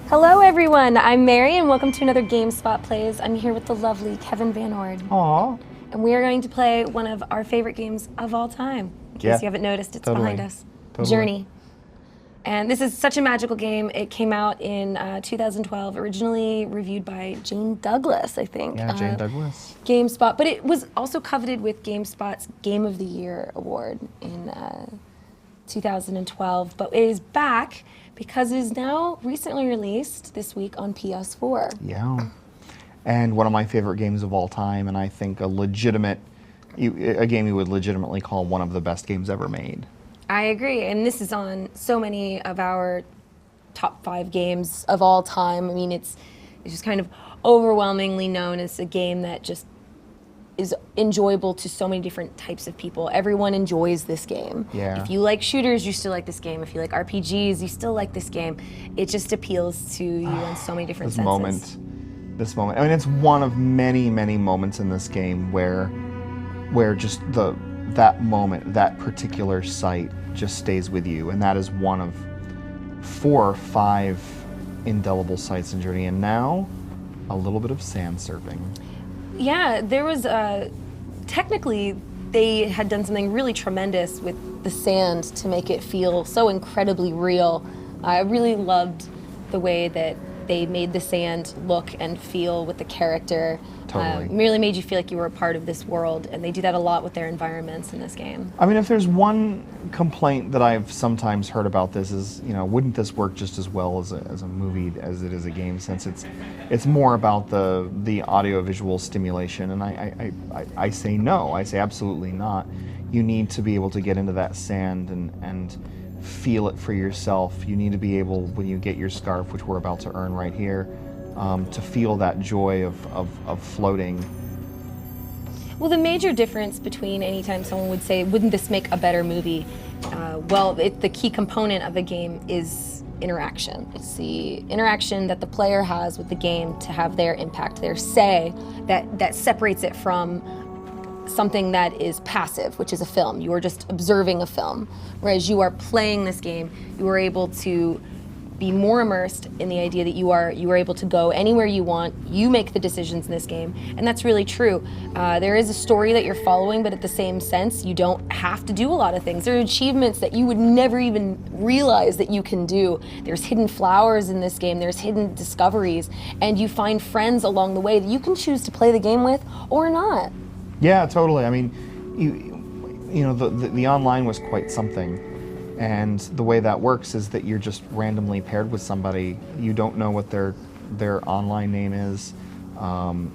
Hello everyone, I'm Mary and welcome to another GameSpot Plays. I'm here with the lovely Kevin Van Ord. Aww. And we are going to play one of our favorite games of all time. In case you haven't noticed, it's behind us. Totally. Journey. And this is such a magical game. It came out in 2012, originally reviewed by Jane Douglas, I think. Yeah, Jane Douglas. GameSpot, but it was also coveted with GameSpot's Game of the Year award in 2012. But it is back because it is now recently released this week on PS4. Yeah. And one of my favorite games of all time, and I think a game you would legitimately call one of the best games ever made. I agree, and this is on so many of our top 5 games of all time. I mean, it's just kind of overwhelmingly known as a game that just is enjoyable to so many different types of people. Everyone enjoys this game. Yeah. If you like shooters, you still like this game. If you like RPGs, you still like this game. It just appeals to you on so many different senses. This moment. I mean, it's one of many, many moments in this game where just that moment, that particular sight just stays with you, and that is one of 4 or 5 indelible sights in Journey. And now, a little bit of sand surfing. Yeah, there was technically they had done something really tremendous with the sand to make it feel so incredibly real. I really loved the way that they made the sand look and feel with the character. Totally. Really made you feel like you were a part of this world, and they do that a lot with their environments in this game. I mean, if there's one complaint that I've sometimes heard about this is, wouldn't this work just as well as a movie as it is a game, since it's more about the audio-visual stimulation, and I say no. I say absolutely not. You need to be able to get into that sand and feel it for yourself. You need to be able, when you get your scarf, which we're about to earn right here, to feel that joy of floating. Well, the major difference between any time someone would say, wouldn't this make a better movie? The key component of the game is interaction. It's the interaction that the player has with the game to have their impact, their say, that separates it from something that is passive, which is a film. You are just observing a film. Whereas you are playing this game, you are able to be more immersed in the idea that you are able to go anywhere you want. You make the decisions in this game, and that's really true. There is a story that you're following, but at the same sense, you don't have to do a lot of things. There are achievements that you would never even realize that you can do. There's hidden flowers in this game, there's hidden discoveries, and you find friends along the way that you can choose to play the game with or not. Yeah, totally. I mean, the online was quite something. And the way that works is that you're just randomly paired with somebody. You don't know what their online name is.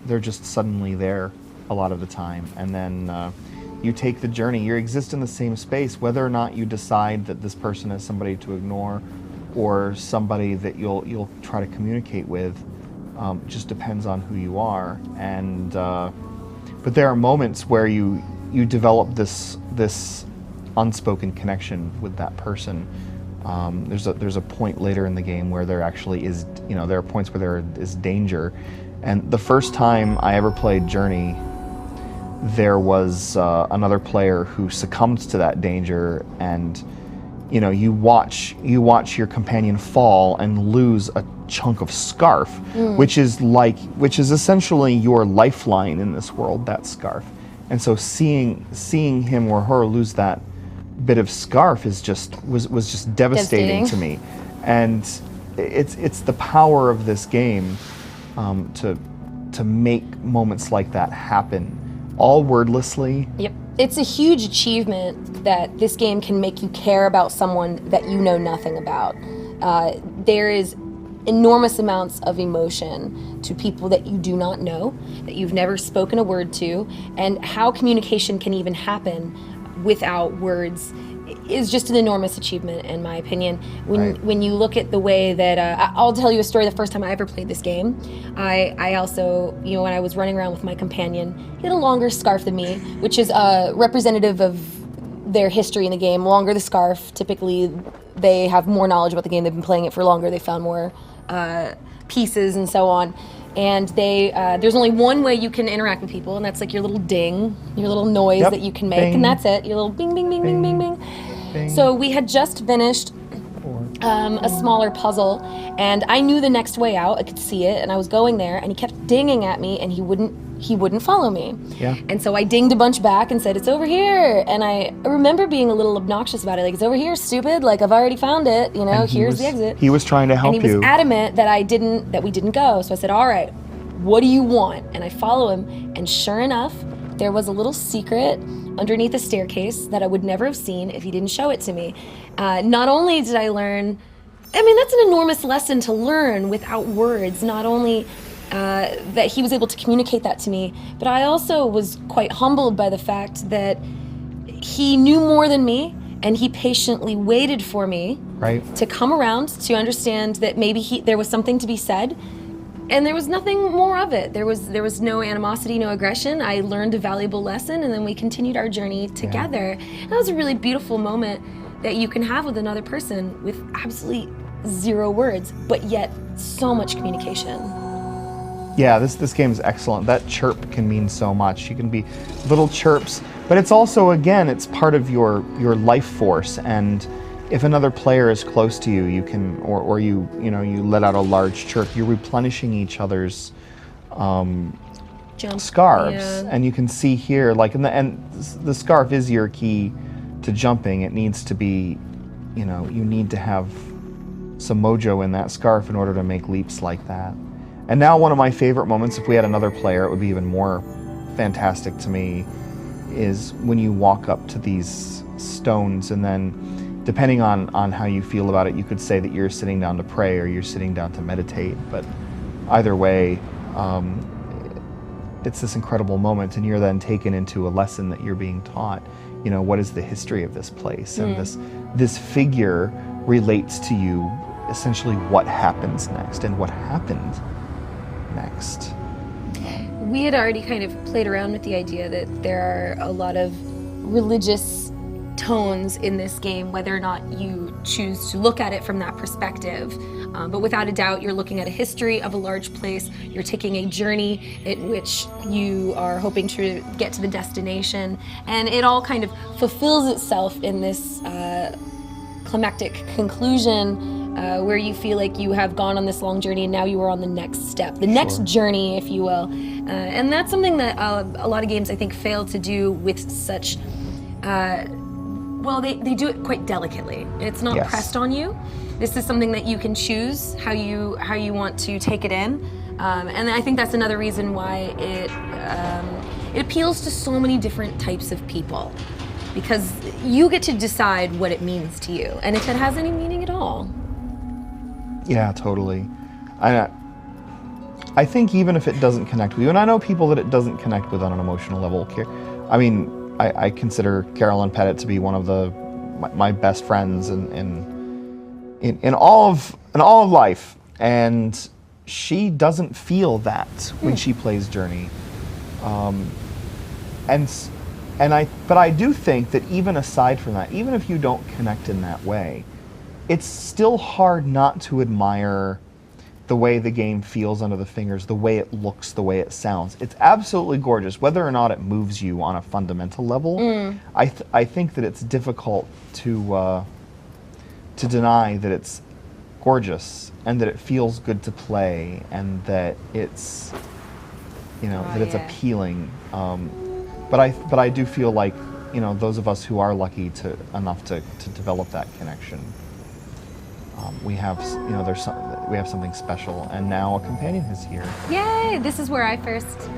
They're just suddenly there a lot of the time. And then you take the journey. You exist in the same space, whether or not you decide that this person is somebody to ignore or somebody that you'll try to communicate with. Just depends on who you are. And but there are moments where you develop this unspoken connection with that person. There's a point later in the game where there actually is, there are points where there is danger. And the first time I ever played Journey, there was another player who succumbed to that danger, and you watch your companion fall and lose a chunk of scarf, which is essentially your lifeline in this world, that scarf. And so seeing him or her lose that bit of scarf was just devastating to me. And it's the power of this game to make moments like that happen, all wordlessly. Yep. It's a huge achievement that this game can make you care about someone that you know nothing about. There is enormous amounts of emotion to people that you do not know, that you've never spoken a word to, and how communication can even happen without words is just an enormous achievement, in my opinion. When you look at the way that I'll tell you a story. The first time I ever played this game, I also, when I was running around with my companion, he had a longer scarf than me, which is representative of their history in the game. Longer the scarf, typically they have more knowledge about the game. They've been playing it for longer. They found more pieces and so on. And there's only one way you can interact with people, and that's like your little ding, your little noise that you can make, and that's it. Your little bing, bing, bing, bing, bing, bing. So we had just finished a smaller puzzle, and I knew the next way out. I could see it, and I was going there, and he kept dinging at me, and he wouldn't follow me. Yeah. And so I dinged a bunch back and said, "It's over here." And I remember being a little obnoxious about it, like, "It's over here, stupid. Like, I've already found it. You know, And here's the exit." He was trying to help you. And he was adamant that we didn't go. So I said, "All right, what do you want?" And I follow him, and sure enough, there was a little secret underneath a staircase that I would never have seen if he didn't show it to me. Not only did I learn, I mean, that's an enormous lesson to learn without words, not only that he was able to communicate that to me, but I also was quite humbled by the fact that he knew more than me, and he patiently waited for me to come around to understand that maybe there was something to be said. And there was nothing more of it. There was no animosity, no aggression. I learned a valuable lesson, and then we continued our journey together. Yeah. That was a really beautiful moment that you can have with another person with absolutely zero words, but yet so much communication. Yeah, this game is excellent. That chirp can mean so much. You can be little chirps, but it's also, again, it's part of your life force. And if another player is close to you, you can, or you let out a large chirp, you're replenishing each other's scarves. Yeah. And you can see here, like, and the scarf is your key to jumping. It needs to be, you need to have some mojo in that scarf in order to make leaps like that. And now one of my favorite moments, if we had another player, it would be even more fantastic to me, is when you walk up to these stones, and then depending on how you feel about it, you could say that you're sitting down to pray or you're sitting down to meditate. But either way, it's this incredible moment, and you're then taken into a lesson that you're being taught. What is the history of this place? And this figure relates to you essentially what happens next and what happened next. We had already kind of played around with the idea that there are a lot of religious tones in this game, whether or not you choose to look at it from that perspective. But without a doubt, you're looking at a history of a large place. You're taking a journey in which you are hoping to get to the destination. And it all kind of fulfills itself in this climactic conclusion where you feel like you have gone on this long journey and now you are on the next step, the next journey, if you will. And that's something that a lot of games, I think, fail to do with such they do it quite delicately. It's not pressed on you. This is something that you can choose how you want to take it in, and I think that's another reason why it appeals to so many different types of people, because you get to decide what it means to you, and if it has any meaning at all. Yeah, totally. I think even if it doesn't connect with you, and I know people that it doesn't connect with on an emotional level. I mean, I consider Carolyn Pettit to be one of my best friends in all of life, and she doesn't feel that when she plays Journey, but I do think that even aside from that, even if you don't connect in that way, it's still hard not to admire the way the game feels under the fingers, the way it looks, the way it sounds. It's absolutely gorgeous. Whether or not it moves you on a fundamental level, I think that it's difficult to deny that it's gorgeous and that it feels good to play and that it's it's appealing. But I do feel like those of us who are lucky enough to develop that connection, we have we have something special, and now a companion is here. Yay! This is where I first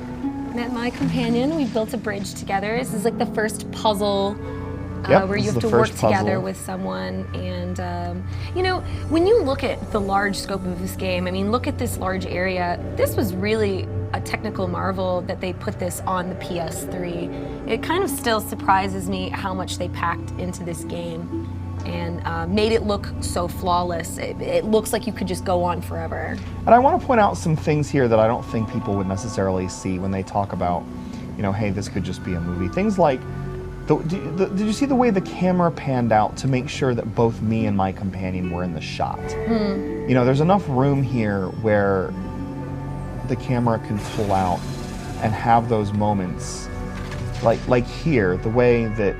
met my companion. We built a bridge together. This is like the first puzzle where you have to work together with someone. And when you look at the large scope of this game, I mean, look at this large area. This was really a technical marvel that they put this on the PS3. It kind of still surprises me how much they packed into this game and made it look so flawless. It looks like you could just go on forever. And I want to point out some things here that I don't think people would necessarily see when they talk about, hey, this could just be a movie. Things like, did you see the way the camera panned out to make sure that both me and my companion were in the shot? There's enough room here where the camera can pull out and have those moments, like here, the way that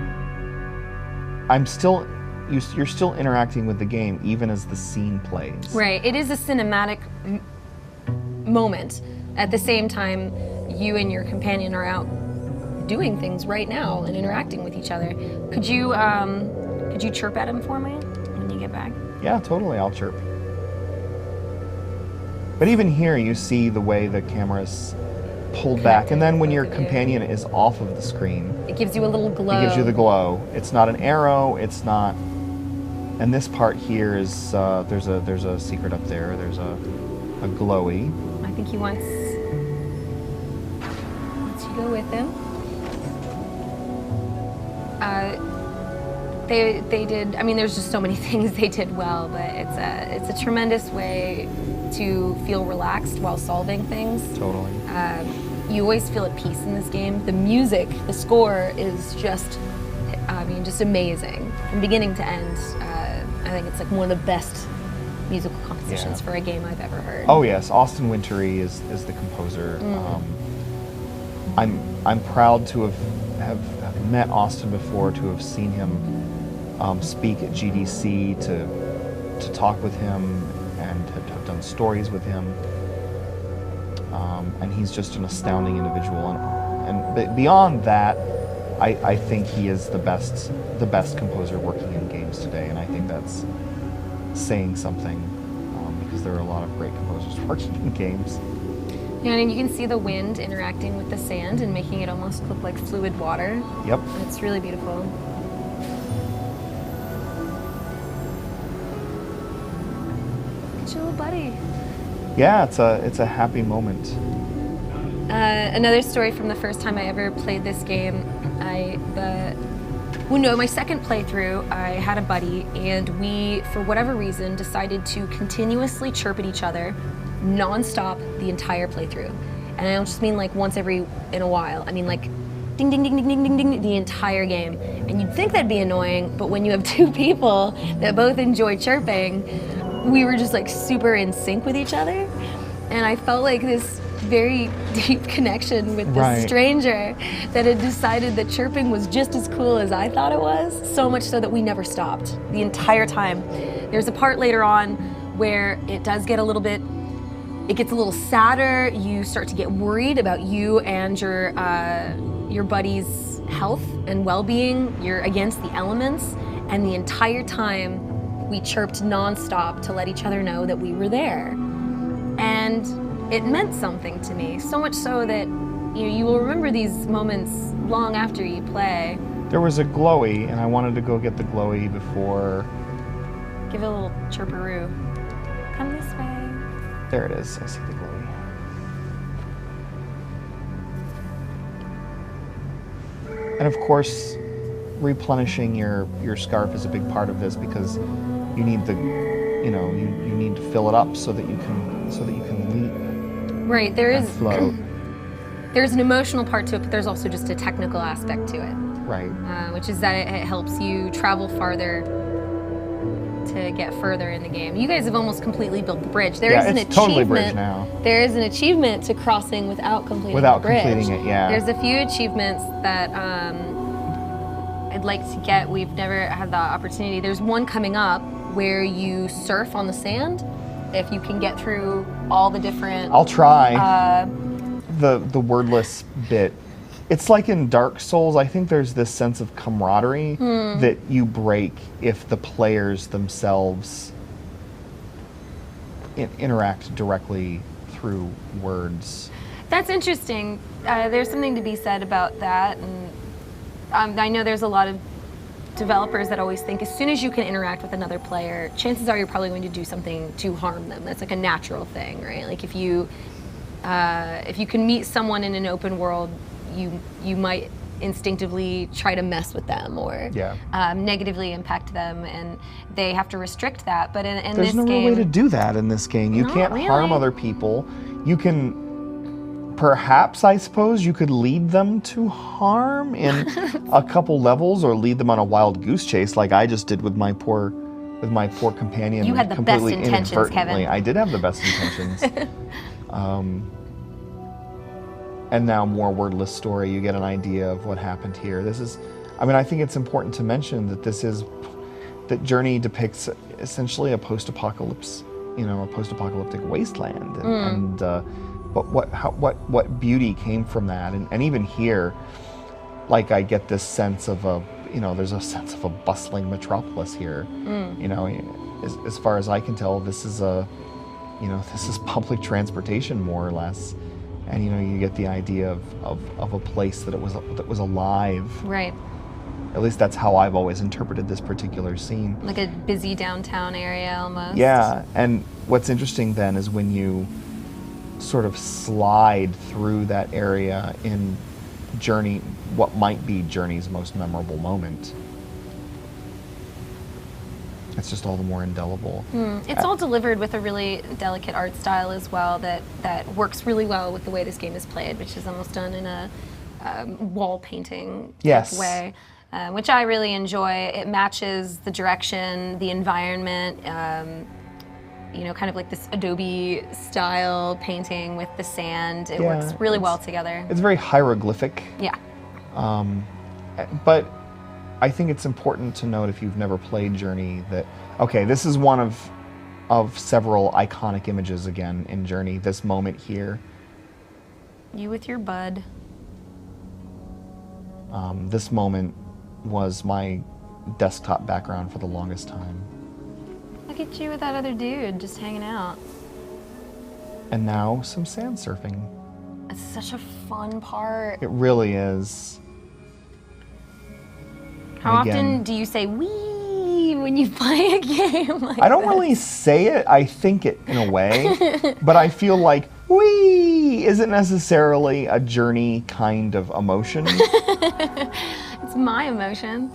I'm still you're still interacting with the game even as the scene plays. Right. It is a cinematic moment. At the same time, you and your companion are out doing things right now and interacting with each other. Could you chirp at him for me when you get back? Yeah, totally. I'll chirp. But even here, you see the way the camera's pulled back, and then when your companion is off of the screen, it gives you a little glow. It gives you the glow. It's not an arrow. It's not. And this part here is there's a secret up there. There's a glowy. I think he wants you go with him. They did. I mean, there's just so many things they did well, but it's a tremendous way to feel relaxed while solving things. Totally. You always feel at peace in this game. The music, the score is just, just amazing from beginning to end. I think it's like one of the best musical compositions for a game I've ever heard. Oh yes, Austin Wintory is the composer. I'm proud to have met Austin before, to have seen him speak at GDC, to talk with him, and have done stories with him. And he's just an astounding individual. And beyond that, I think he is the best composer working in games today. And I think that's saying something, because there are a lot of great composers working in games. Yeah, and you can see the wind interacting with the sand and making it almost look like fluid water. Yep. It's really beautiful. It's your little buddy. Yeah, it's a happy moment. Another story from the first time I ever played this game. My second playthrough, I had a buddy, and we, for whatever reason, decided to continuously chirp at each other, non-stop, the entire playthrough. And I don't just mean like once in a while. I mean like ding, ding, ding, ding, ding, ding, ding, the entire game. And you'd think that'd be annoying, but when you have two people that both enjoy chirping, we were just like super in sync with each other. And I felt like this very deep connection with this stranger that had decided that chirping was just as cool as I thought it was, so much so that we never stopped the entire time. There's a part later on where it does get it gets a little sadder. You start to get worried about you and your buddy's health and well-being. You're against the elements, and the entire time we chirped nonstop to let each other know that we were there. And it meant something to me, so much so that you will remember these moments long after you play. There was a glowy, and I wanted to go get the glowy before. Give it a little chirperoo. Come this way. There it is. I see the glowy. And of course, replenishing your scarf is a big part of this, because you need you need to fill it up so that you can leap. Right, there is float. There's an emotional part to it, but there's also just a technical aspect to it. Right. Which is that it helps you travel farther to get further in the game. You guys have almost completely built the bridge. There is an achievement. Totally bridge now. There is an achievement to crossing without completing the bridge. Completing it, yeah. There's a few achievements that I'd like to get. We've never had the opportunity. There's one coming up where you surf on the sand. If you can get through all the different... I'll try. The wordless bit. It's like in Dark Souls, I think there's this sense of camaraderie that you break if the players themselves interact directly through words. That's interesting. There's something to be said about that. And I know there's a lot of developers that always think as soon as you can interact with another player, chances are you're probably going to do something to harm them. That's like a natural thing, right? Like if you can meet someone in an open world, you might instinctively try to mess with them or negatively impact them, and they have to restrict that. But in There's this no game, real way to do that in this game. You can't harm other people. You can, perhaps, I suppose, you could lead them to harm in a couple levels, or lead them on a wild goose chase, like I just did with my poor companion. You had the best intentions, Kevin. I did have the best intentions. And now more wordless story, you get an idea of what happened here. I think it's important to mention that this that Journey depicts essentially a post-apocalypse, a post-apocalyptic wasteland, but what beauty came from that, and even here, like I get this sense of there's a sense of a bustling metropolis here. As far as I can tell, this is public transportation more or less, and you get the idea of a place that was alive. Right. At least that's how I've always interpreted this particular scene. Like a busy downtown area almost. Yeah, and what's interesting then is when you sort of slide through that area in Journey, what might be Journey's most memorable moment. It's just all the more indelible. It's all delivered with a really delicate art style as well that works really well with the way this game is played, which is almost done in a wall painting type way. Which I really enjoy. It matches the direction, the environment, kind of like this Adobe style painting with the sand. It works really well together. It's very hieroglyphic. Yeah. But I think it's important to note, if you've never played Journey, that, okay, this is one of several iconic images again in Journey. This moment here. You with your bud. This moment was my desktop background for the longest time. Look at you with that other dude just hanging out. And now some sand surfing. It's such a fun part. It really is. How often do you say "wee" when you play a game like I don't this? really say it. I think it in a way, but I feel like "wee" isn't necessarily a Journey kind of emotion. It's my emotion.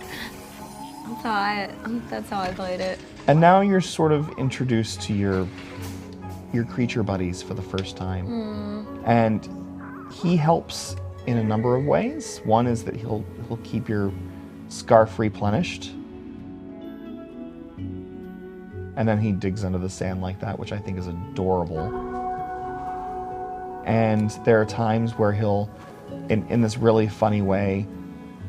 That's how I played it. And now you're sort of introduced to your creature buddies for the first time, and he helps in a number of ways. One is that he'll keep your scarf replenished, and then he digs into the sand like that, which I think is adorable. And there are times where he'll, in this really funny way,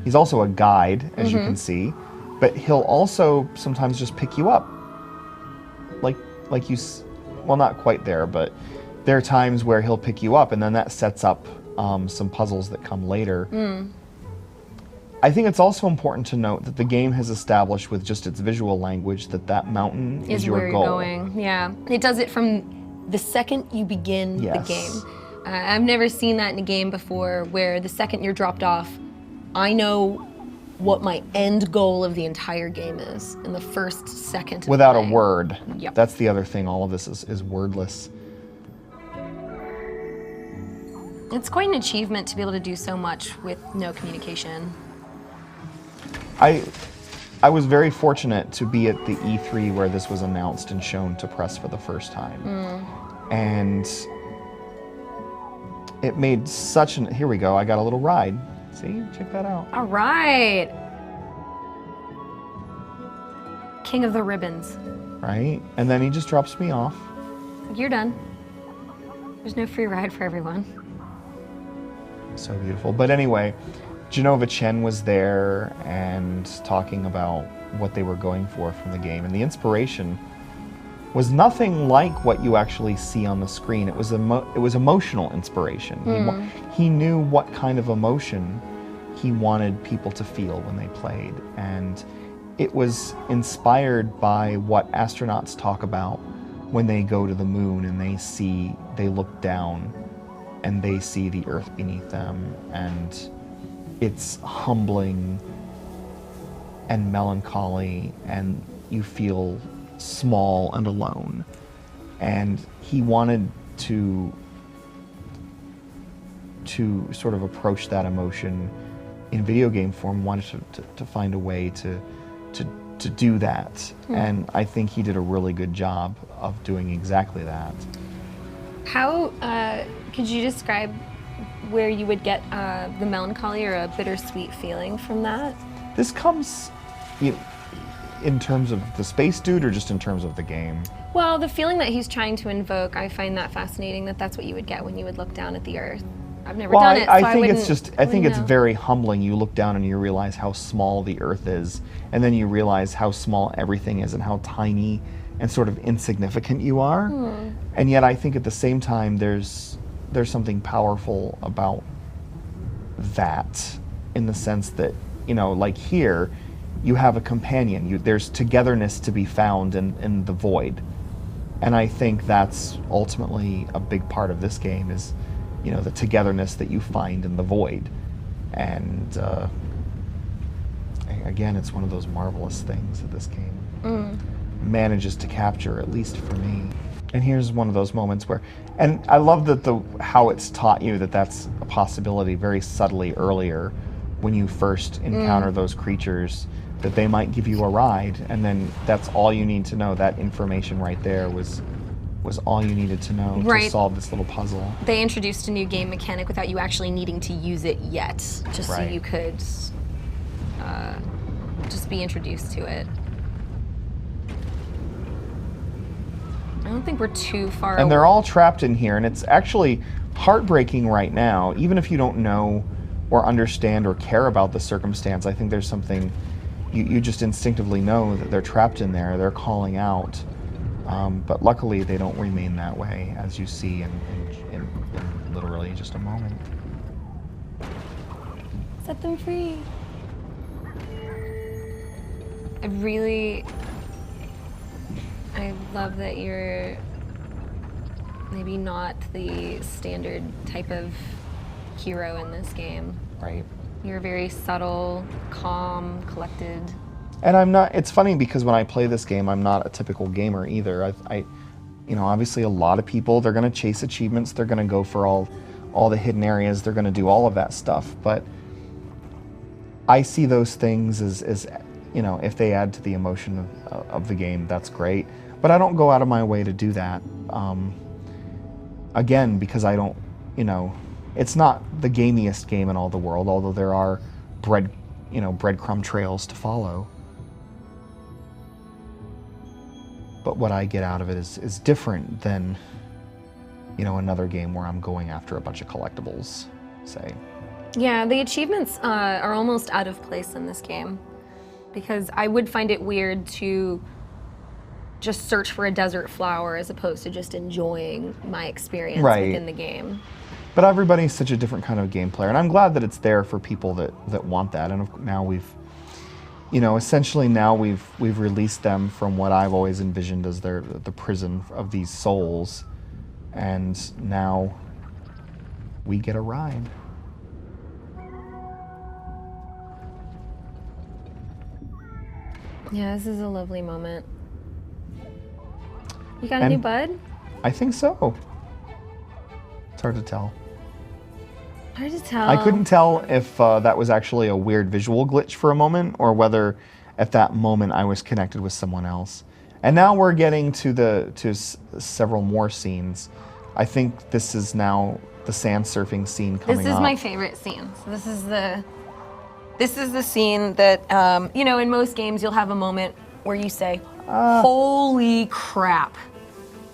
he's also a guide, as you can see, but he'll also sometimes just pick you up. Like you, well, not quite there, but there are times where he'll pick you up, and then that sets up some puzzles that come later. I think it's also important to note that the game has established with just its visual language that mountain is your where goal. You're going. Yeah, it does it from the second you begin the game. I've never seen that in a game before, where the second you're dropped off, I know what my end goal of the entire game is in the first second. Without a word. Yep. That's the other thing. All of this is wordless. It's quite an achievement to be able to do so much with no communication. I was very fortunate to be at the E3 where this was announced and shown to press for the first time. And it made such an... Here we go. I got a little ride. See? Check that out. All right. King of the ribbons. Right? And then he just drops me off. You're done. There's no free ride for everyone. So beautiful. But anyway, Genova Chen was there and talking about what they were going for from the game. And the inspiration was nothing like what you actually see on the screen. It was emotional inspiration. He knew what kind of emotion he wanted people to feel when they played. And it was inspired by what astronauts talk about when they go to the moon and they look down and they see the Earth beneath them, and it's humbling and melancholy, and you feel small and alone. And he wanted to sort of approach that emotion in video game form, wanted to find a way to do that. And I think he did a really good job of doing exactly that. How could you describe where you would get the melancholy or a bittersweet feeling from that? This comes in terms of the space dude, or just in terms of the game? Well, the feeling that he's trying to invoke, I find that fascinating, that's what you would get when you would look down at the Earth. I've never done it, so I think I think wouldn't it's know. very humbling. You look down and you realize how small the Earth is, and then you realize how small everything is and how tiny and sort of insignificant you are. And yet, I think at the same time, there's something powerful about that, in the sense that, you know, like here, you have a companion. There's togetherness to be found in the void, and I think that's ultimately a big part of this game is, you know, the togetherness that you find in the void. And again, it's one of those marvelous things that this game manages to capture, at least for me. And here's one of those moments where, and I love that how it's taught you that that's a possibility very subtly earlier when you first encounter those creatures, that they might give you a ride, and then that's all you need to know. That information right there was all you needed to know to solve this little puzzle. They introduced a new game mechanic without you actually needing to use it yet, just so you could just be introduced to it. I don't think we're too far And they're all trapped in here, and it's actually heartbreaking right now. Even if you don't know or understand or care about the circumstance, I think there's something you just instinctively know that they're trapped in there. They're calling out. But luckily, they don't remain that way, as you see in literally just a moment. Set them free. I love that you're maybe not the standard type of hero in this game. Right. You're very subtle, calm, collected. And I'm not, it's funny because when I play this game, I'm not a typical gamer either. You know, obviously a lot of people, they're going to chase achievements, they're going to go for all the hidden areas, they're going to do all of that stuff. But I see those things as, you know, if they add to the emotion of the game, that's great. But I don't go out of my way to do that. Again, because I don't, you know, it's not the gamiest game in all the world, although there are breadcrumb trails to follow. But what I get out of it is different than, you know, another game where I'm going after a bunch of collectibles, say. Yeah, the achievements are almost out of place in this game, because I would find it weird to just search for a desert flower as opposed to just enjoying my experience within the game. But everybody's such a different kind of game player, and I'm glad that it's there for people that want that. And now we've, you know, essentially now we've released them from what I've always envisioned as the prison of these souls, and now we get a ride. Yeah, this is a lovely moment. You got a new bud? I think so. It's hard to tell. Hard to tell. I couldn't tell if that was actually a weird visual glitch for a moment, or whether at that moment I was connected with someone else. And now we're getting to several more scenes. I think this is now the sand surfing scene coming up. This is my favorite scene. So this is the scene that, you know, in most games you'll have a moment where you say, holy crap.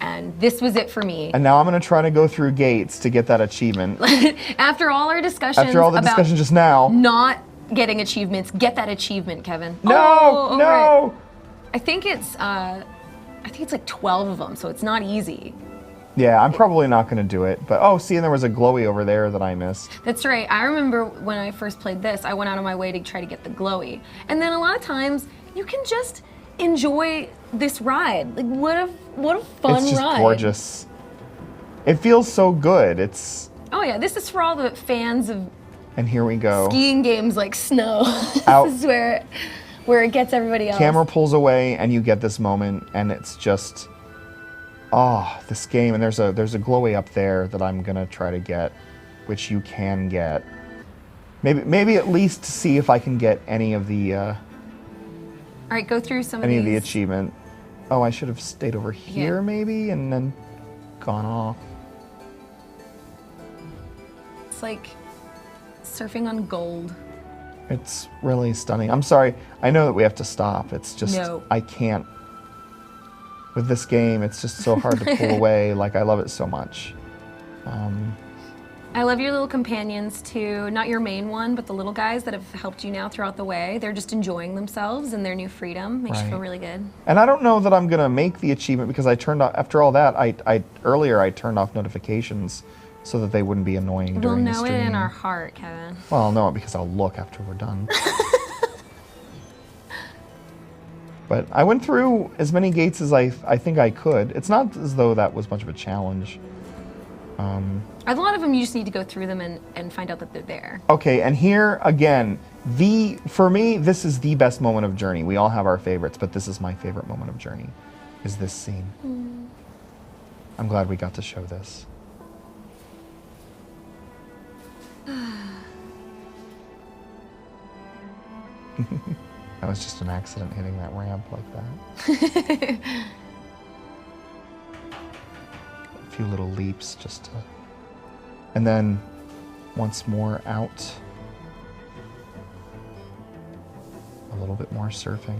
And this was it for me. And now I'm going to try to go through gates to get that achievement. After all our discussions After all the discussion just now. Not getting achievements, get that achievement, Kevin. No, no. I think it's like 12 of them, so it's not easy. Yeah, I'm probably not going to do it. But, see, and there was a glowy over there that I missed. That's right. I remember when I first played this, I went out of my way to try to get the glowy. And then a lot of times, you can just enjoy this ride. Like, what a fun ride. It's just gorgeous. It feels so good. Oh yeah, this is for all the fans of and here we go. Skiing games like snow. This is where it gets everybody else. Camera pulls away and you get this moment, and it's just this game. And there's a glowy up there that I'm gonna try to get, which you can get. Maybe at least to see if I can get any of the all right, go through some any of of the these. achievement. Oh, I should have stayed over here maybe and then gone off. It's like surfing on gold. It's really stunning. I'm sorry. I know that we have to stop. It's just I can't. With this game, it's just so hard to pull away. Like, I love it so much. I love your little companions too. Not your main one, but the little guys that have helped you now throughout the way. They're just enjoying themselves and their new freedom. Makes you feel really good. And I don't know that I'm gonna make the achievement because I turned off, after all that, earlier I turned off notifications so that they wouldn't be annoying during the We'll know stream. it in our heart, Kevin. Well, I'll know it because I'll look after we're done. But I went through as many gates as I think I could. It's not as though that was much of a challenge. A lot of them you just need to go through them and find out that they're there. Okay, and here again, for me, this is the best moment of Journey. We all have our favorites, but this is my favorite moment of Journey, is this scene. I'm glad we got to show this. That was just an accident hitting that ramp like that. A few little leaps just to... And then once more out. A little bit more surfing.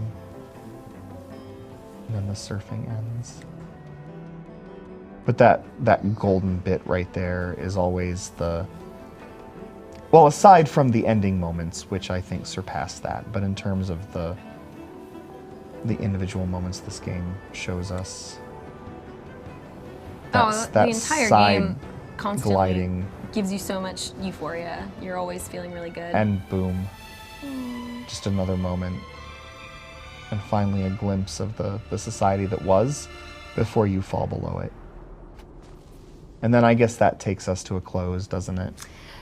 And then the surfing ends. But that golden bit right there is always the... Well, aside from the ending moments, which I think surpass that, but in terms of the individual moments this game shows us, the entire game constantly gliding gives you so much euphoria. You're always feeling really good. And boom, just another moment, and finally a glimpse of the society that was before you fall below it. And then I guess that takes us to a close, doesn't it?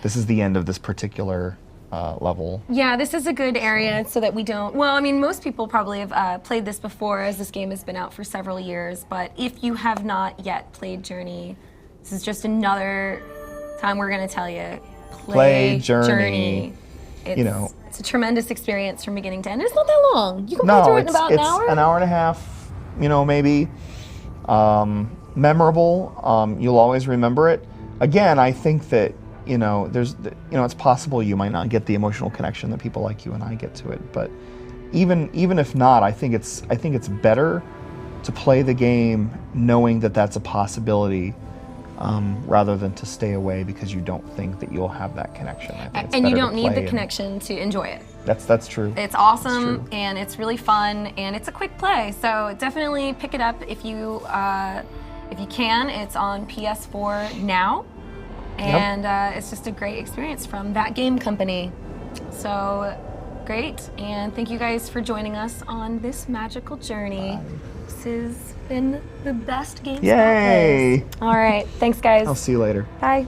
This is the end of this particular level. Yeah, this is a good area so that we don't... Well, I mean, most people probably have played this before, as this game has been out for several years, but if you have not yet played Journey, this is just another time we're going to tell you, play Journey. It's a tremendous experience from beginning to end. It's not that long. You can play through it in about an hour. It's an hour and a half, maybe. Memorable. You'll always remember it. Again, I think that it's possible you might not get the emotional connection that people like you and I get to it, but even if not, I think it's better to play the game knowing that that's a possibility, rather than to stay away because you don't think that you'll have that connection. I think it's and you better don't to need play the connection to enjoy it. That's true. It's awesome and it's really fun and it's a quick play, so definitely pick it up if you can. It's on PS4 now. And it's just a great experience from that game company. So great, and thank you guys for joining us on this magical journey. Bye. This has been the best GameSpot. Yay! Quiz. All right, thanks guys. I'll see you later. Bye.